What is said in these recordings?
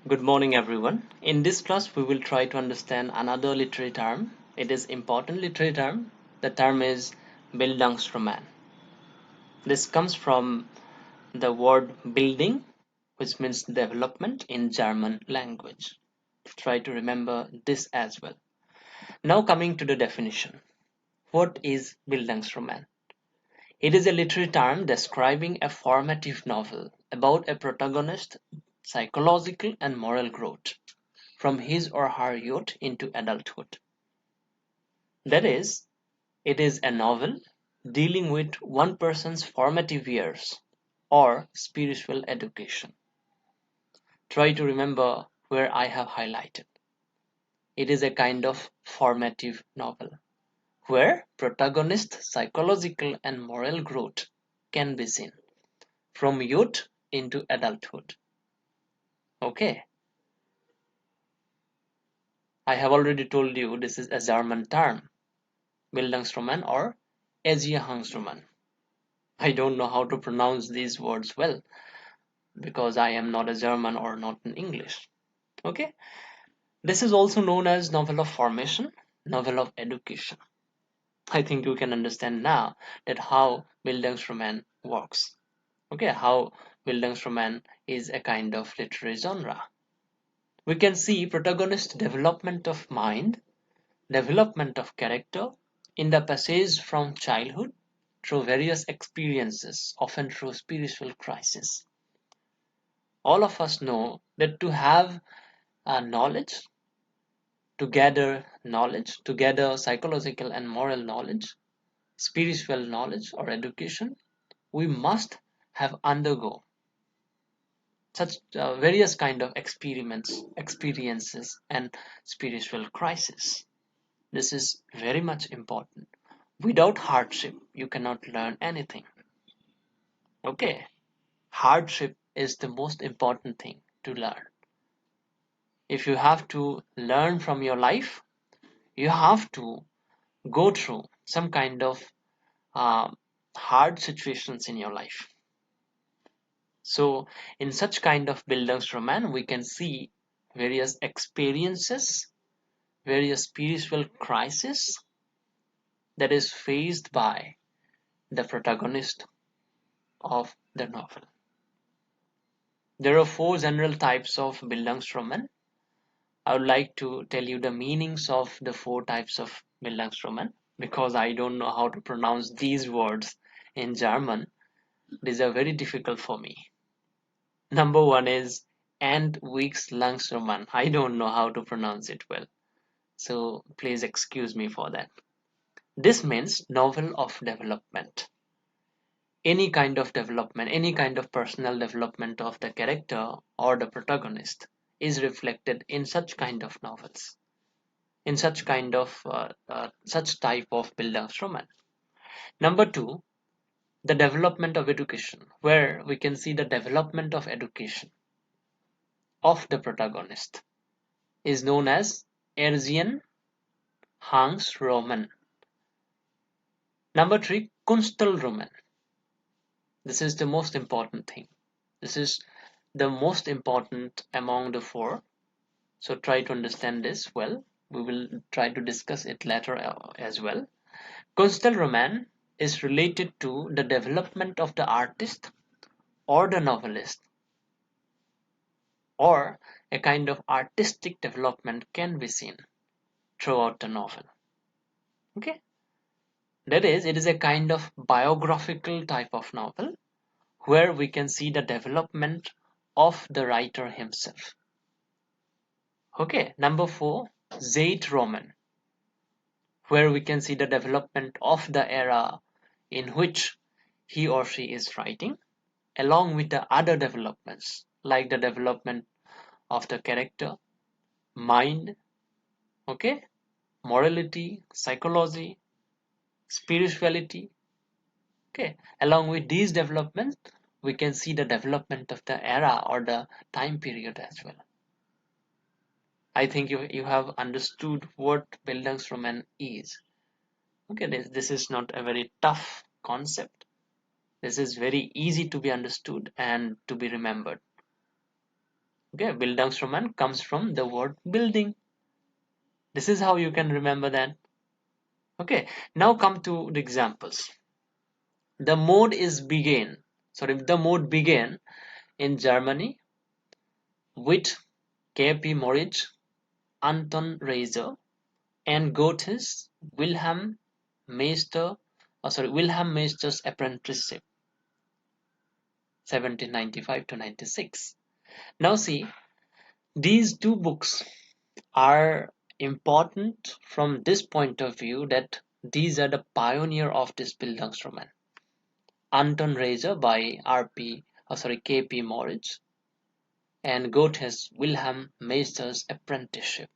Good morning, everyone. In this class, we will try to understand another literary term. It is important literary term. The term is Bildungsroman. This comes from the word Bildung, which means development in German language. Try to remember this as well. Now coming to the definition. What is Bildungsroman? It is a literary term describing a formative novel about a protagonist's psychological and moral growth from his or her youth into adulthood. That is, it is a novel dealing with one person's formative years or spiritual education. Try to remember where I have highlighted. It is a kind of formative novel where protagonist psychological and moral growth can be seen from youth into adulthood. Okay, I have already told you this is a German term, Bildungsroman or Erziehungsroman. I don't know how to pronounce these words well because I am not a German or not in English. Okay, this is also known as novel of formation, novel of education. I think you can understand now that how Bildungsroman works. Okay, how Bildungsroman is a kind of literary genre. We can see protagonist development of mind, development of character in the passage from childhood through various experiences, often through spiritual crisis. All of us know that to have knowledge, to gather knowledge, to gather psychological and moral knowledge, spiritual knowledge or education, we must have undergo such various kind of experiments, experiences, and spiritual crisis. This is very much important. Without hardship, you cannot learn anything. Okay, hardship is the most important thing to learn. If you have to learn from your life, you have to go through some kind of uh, hard situations in your life. So, in such kind of Bildungsroman, we can see various experiences, various spiritual crises that is faced by the protagonist of the novel. There are four general types of Bildungsroman. I would like to tell you the meanings of the four types of Bildungsroman because I don't know how to pronounce these words in German. These are very difficult for me. Number one is Entwicklungsroman. I don't know how to pronounce it well, so please excuse me for that. This means novel of development. Any kind of development, any kind of personal development of the character or the protagonist is reflected in such kind of novels, in such kind of such type of Bildungsroman. Number two, the development of education, where we can see the development of education of the protagonist is known as Erziehung Hans Roman. Number three, Kunstelroman. This is the most important thing. This is the most important among the four. So try to understand this well. We will try to discuss it later as well. Kunstelroman is related to the development of the artist or the novelist, or a kind of artistic development can be seen throughout the novel. Okay, that is, it is a kind of biographical type of novel where we can see the development of the writer himself. Okay, number four, Zeitroman, where we can see the development of the era in which he or she is writing, along with the other developments like the development of the character, mind, okay, morality, psychology, spirituality. Okay, along with these developments, we can see the development of the era or the time period as well. I think you have understood what Bildungsroman is. Okay, this is not a very tough concept. This is very easy to be understood and to be remembered. Okay, Bildungsroman comes from the word building. This is how you can remember that. Okay, now come to the examples. The mode is began. Sorry, the mode began in Germany with K.P. Moritz, Anton Reiser, and Goethe's Wilhelm Meister's apprenticeship, 1795 to 96. Now see, these two books are important from this point of view that these are the pioneer of this Bildungsroman. Anton Reiser by K.P. Moritz, and Goethe's Wilhelm Meister's apprenticeship.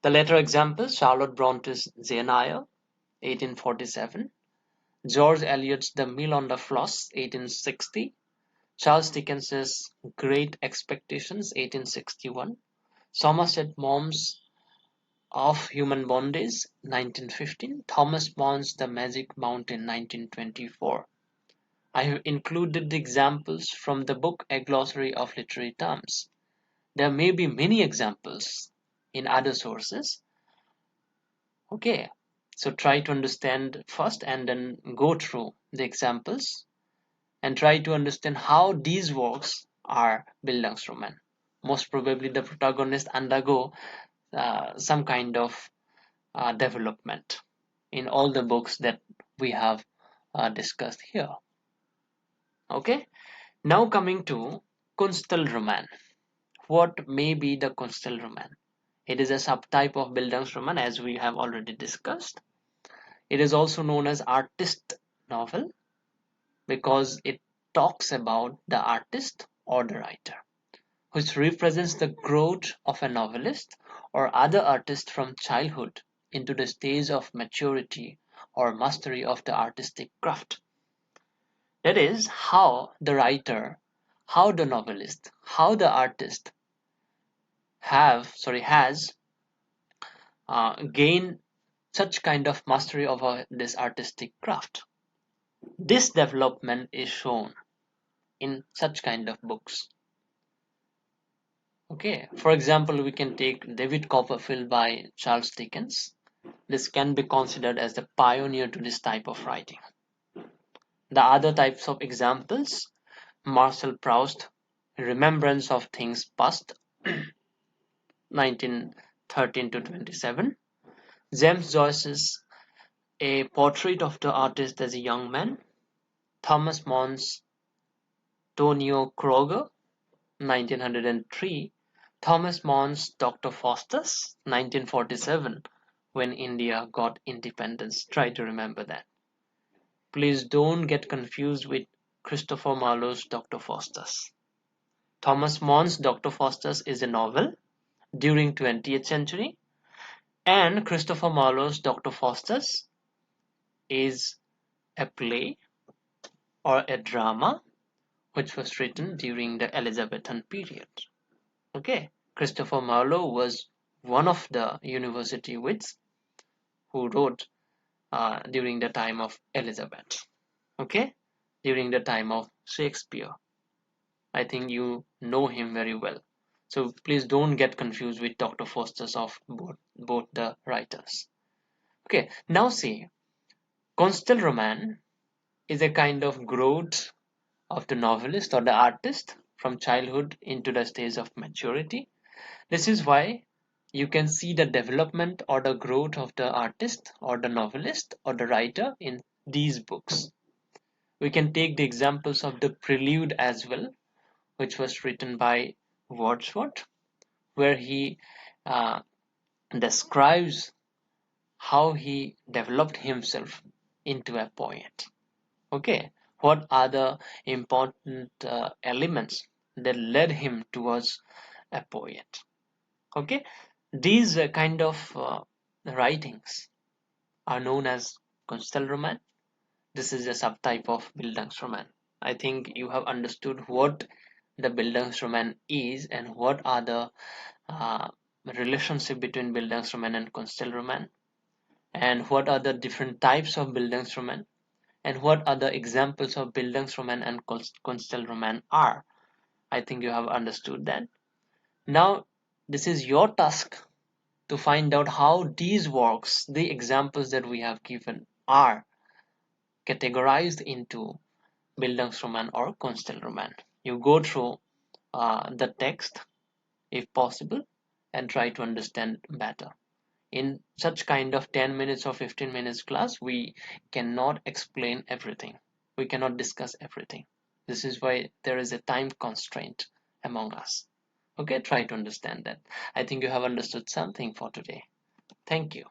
The later examples, Charlotte Bronte's Jane Eyre, 1847, George Eliot's The Mill on the Floss, 1860, Charles Dickens's Great Expectations, 1861, Somerset Maugham's Of Human Bondage, 1915, Thomas More's The Magic Mountain, 1924. I have included the examples from the book A Glossary of Literary Terms. There may be many examples in other sources. Okay, so try to understand first and then go through the examples and try to understand how these works are Bildungsroman. Most probably the protagonists undergo some kind of development in all the books that we have discussed here. Okay, now coming to Kunstelroman. What may be the Kunstelroman? It is a subtype of Bildungsroman as we have already discussed. It is also known as artist novel because it talks about the artist or the writer, which represents the growth of a novelist or other artist from childhood into the stage of maturity or mastery of the artistic craft. That is how the writer, how the novelist, how the artist has gained such kind of mastery over this artistic craft. This development is shown in such kind of books. Okay, for example, we can take David Copperfield by Charles Dickens. This can be considered as the pioneer to this type of writing. The other types of examples, Marcel Proust, Remembrance of Things Past, 1913 to 27, James Joyce's A Portrait of the Artist as a Young Man, Thomas More's Tonio Kroger, 1903, Thomas More's Dr. Faustus, 1947, when India got independence. Try to remember that. Please don't get confused with Christopher Marlowe's Dr. Faustus. Thomas More's Dr. Faustus is a novel during 20th century, and Christopher Marlowe's Dr. Faustus is a play or a drama which was written during the Elizabethan period. Okay, Christopher Marlowe was one of the university wits who wrote during the time of Elizabeth. Okay, during the time of Shakespeare. I think you know him very well. So please don't get confused with Dr. Faustus of both the writers. Okay, now see, Constelroman is a kind of growth of the novelist or the artist from childhood into the stage of maturity. This is why you can see the development or the growth of the artist or the novelist or the writer in these books. We can take the examples of the Prelude as well, which was written by Wordsworth, where he uh, describes how he developed himself into a poet. Okay, what are the important elements that led him towards a poet? Okay, these kind of writings are known as Kunstelroman. This is a subtype of Bildungsroman. I think you have understood what the Bildungsroman is and what are the uh, relationship between Bildungsroman and Kunstelroman, and what are the different types of Bildungsroman, and what are the examples of Bildungsroman and Kunstelroman are. I think you have understood that. Now, this is your task to find out how these works, the examples that we have given, are categorized into Bildungsroman or Kunstelroman. You go through the text if possible and try to understand better. In such kind of 10 minutes or 15 minutes class, we cannot explain everything. We cannot discuss everything. This is why there is a time constraint among us. Okay, try to understand that. I think you have understood something for today. Thank you.